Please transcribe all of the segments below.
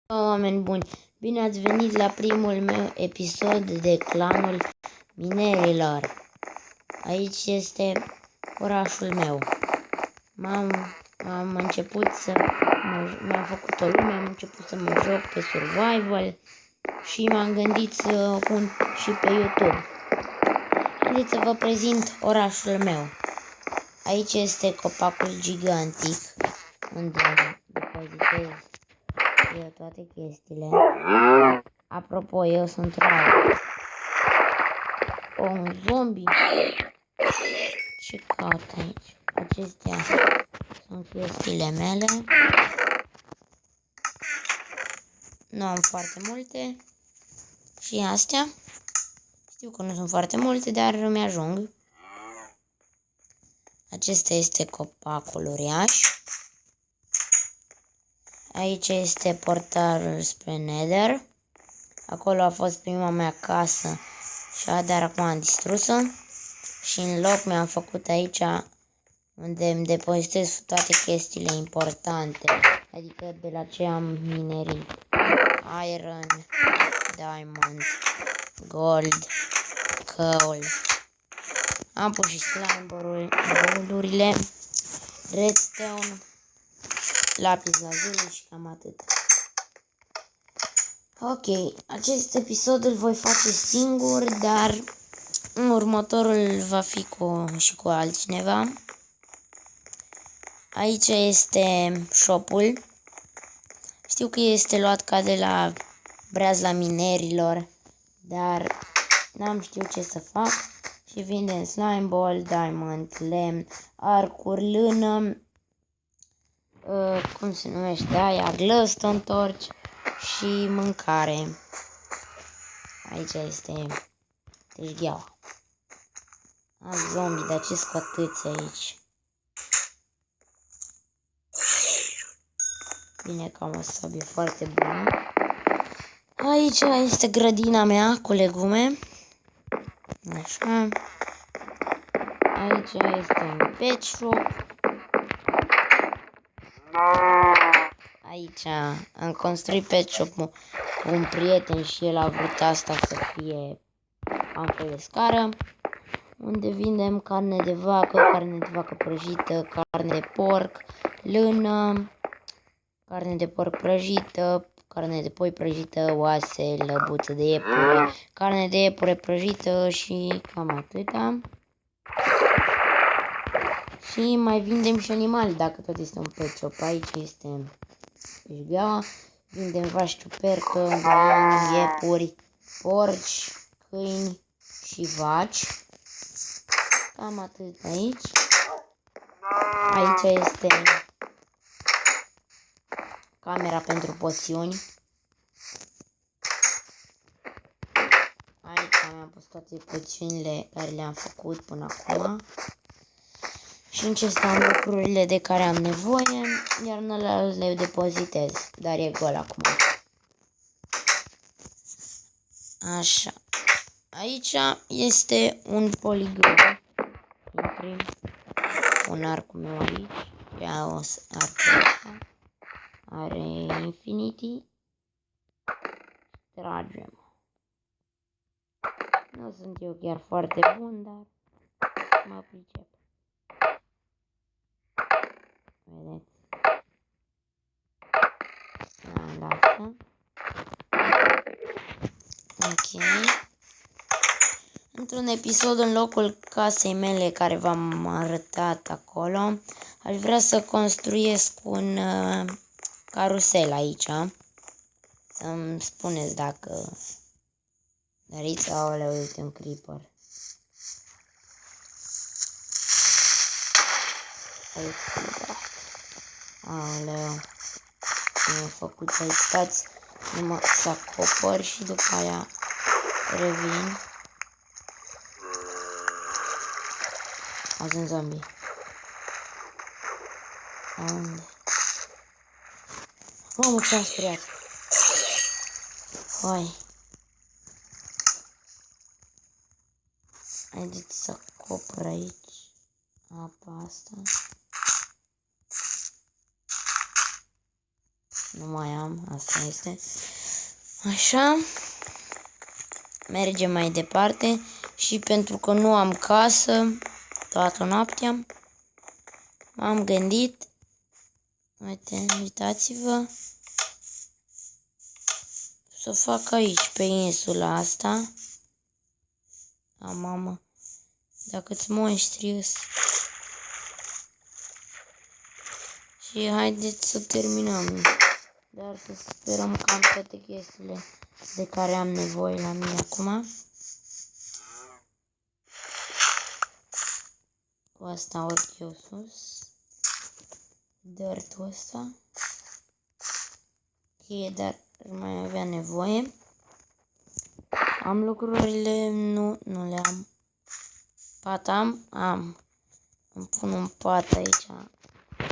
Oameni buni, bine ați venit la primul meu episod de clanul minerilor. Aici este orașul meu. M-am început să mi-am făcut o lume, am început să mă joc pe survival și m-am gândit să o pun și pe YouTube. Haideți să vă prezint orașul meu. Aici este copacul gigantic unde depozitez eu toate chestiile. Apropo, eu sunt rău. Un zombie. Ce caut aici? Acestea sunt chestiile mele. Nu am foarte multe. Și astea. Știu că nu sunt foarte multe, dar mi-ajung. Acesta este copacul uriaș. Aici este portalul spre Nether. Acolo a fost prima mea casă, dar acum am distrus-o. Și în loc mi-am făcut aici unde îmi depozitez toate chestiile importante. Adică de la ce am minerit. Iron, Diamond, Gold, Coal. Am pus și slime-urile, Redstone, lapis lazuli și cam atât. Ok, acest episod îl voi face singur, dar următorul va fi și cu altcineva. Aici este shop-ul. Știu că este luat ca de la breazla minerilor, dar n-am știut ce să fac. Și vindem slime ball, diamond, lemn, arcuri, lână, cum se numește aia, glowstone torch și mâncare. Aici este teșgheaua. Am zombie, dar ce scoateți aici? Bine că am o sabie foarte bună. Aici este grădina mea cu legume. Așa. Aici este un pet shop. Aici am construit pet shop-ul cu un prieten și el a vrut asta să fie am de scară. Unde vindem carne de vacă prăjită, carne de porc, lână, carne de porc prăjită, carne de pui prăjită, oase, lăbuță de iepure, carne de iepure prăjită și cam atâta. Și mai vindem și animale, dacă tot este un pet shop. Aici este peșgheaua, vindem vaci ciupercă, găini, iepuri, porci, câini și vaci. Cam atât aici. Aici este camera pentru poțiuni. Aici mi-am pus toate poțiunile care le-am făcut până acum. Și în ce stau lucrurile de care am nevoie, iar în ăla le depozitez, dar e gol acum. Așa. Aici este un poligon. Intri un arcul meu aici. Ia o arcul ăsta. Are infinity. Tragem. Nu sunt eu chiar foarte bun, dar mă pricep. Vedeți? Lasă. Ok. Într-un episod în locul casei mele care v-am arătat acolo, aș vrea să construiesc un carusel aici. Să-mi spuneți dacă doriți. Aoleu, uite un creeper. Aoleu. Mi-am făcut aici. Stați numai să acopăr și după aia revin. Azi un zombie. Unde? Mamă, ce-am speriat. Hai. Haideți să acopăr aici apa asta. Nu mai am, asta este. Așa. Mergem mai departe. Și pentru că nu am casă toată noaptea, m-am gândit, uitați-vă, să fac aici, pe insula asta. Mamă, dacă-ți monștri. Și haideți să terminăm. Dar să sperăm că am toate chestiile de care am nevoie la mine acum. Cu asta urc eu sus. Dirt-ul ăsta. Ok, dar mai avea nevoie. Am lucrurile? Nu le am. Pat am? Am. Îmi pun un pat aici.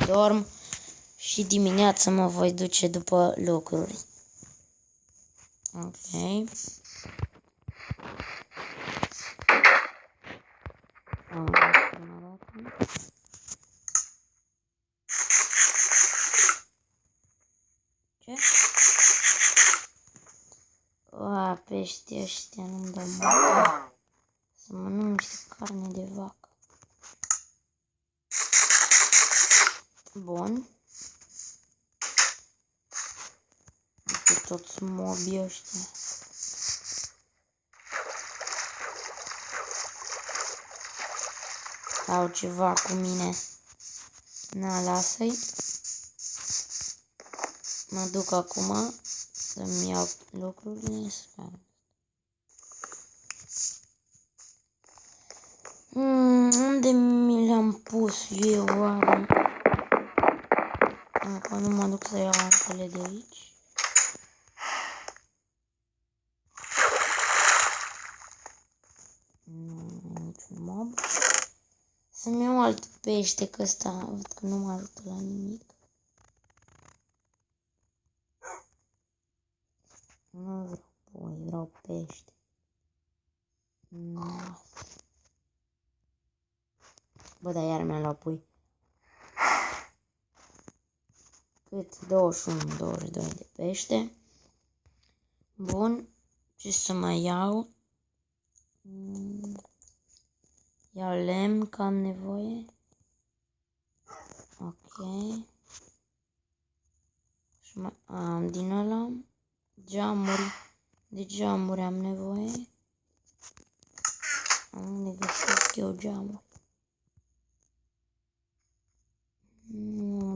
Dorm. Și dimineața mă voi duce după lucruri. Ok. Ce? Peștii ăștia nu-mi dau mult. Să mănânc niște carne de vacă. Bun. Uite toți mobii ăștia. Au ceva cu mine. Na, lasă-i. Mă duc acum să-mi iau lucrurile. Unde mi le-am pus eu, oare? Acum nu mă duc să iau altele de aici. Nu, niciun mob. Să-mi iau alt pește, că ăsta văd că nu mă ajută la nimic. Nu vreau pui, vreau pește. Nu. Bă, dar iar mi-am luat pui. Cât? 21, 22 de pește. Bun. Ce să mai iau? Iau lemn, că am nevoie. Ok. Și mai am din ăla. Geamuri. De geamuri am nevoie. Unde găsesc eu geamuri?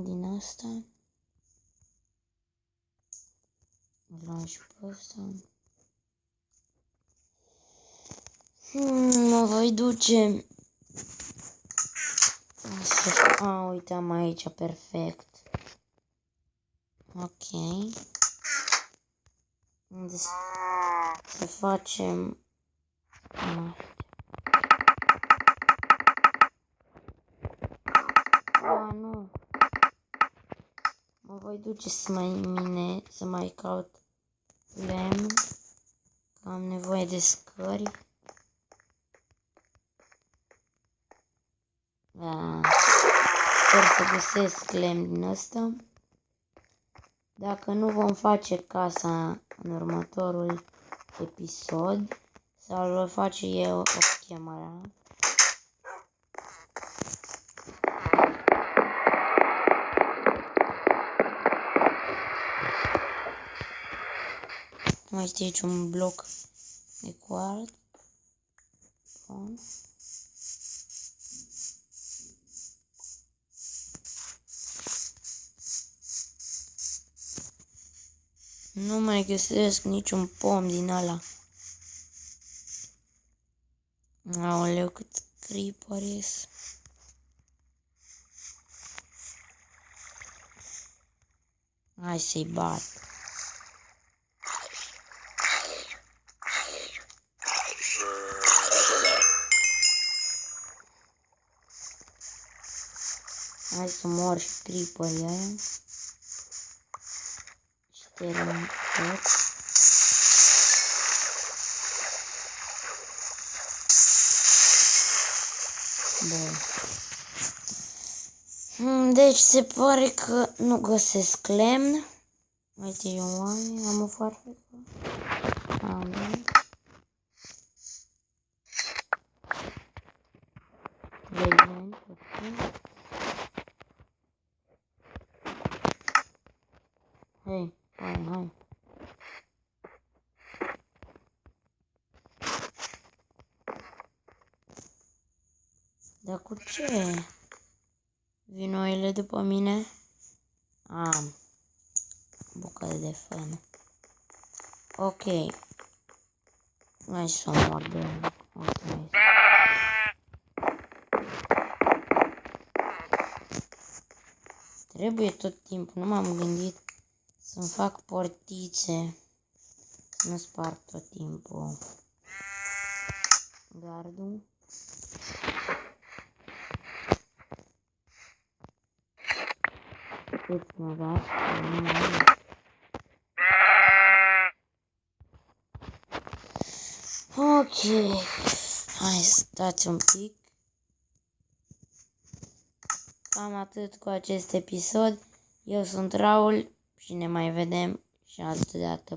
Din asta. Îl lași pe ăsta. Mă voi duce. Uite, am aici, perfect. Ok. Unde să facem. Nu. Mă voi duce să mai caut lemn. Că am nevoie de scări. Sper să găsesc lemn din ăsta. Dacă nu vom face casa în următorul episod, sau voi face eu o chemare. Mai știu aici un bloc de cuart. Bun. Nu mai găsesc niciun pom din ăla. Aoleu, cât creeper ies. Hai să-i bat. Hai să mor și creeper-ii aia. Ștergem tot. Bun. Deci se pare că nu găsesc lemn. Uite, eu am o foarfecă. Am, da? Legend, puțin. Hei, hai. Dar cu ce? Vin oile după mine? Am. Bucată de fân. Ok. Hai să o mor de el. Trebuie tot timpul, nu m-am gândit să-mi fac portițe. Nu sparg tot timpul gardul. Cât mă dat? Ok. Hai, stați un pic. Cam atât cu acest episod. Eu sunt Raul și ne mai vedem și altă dată.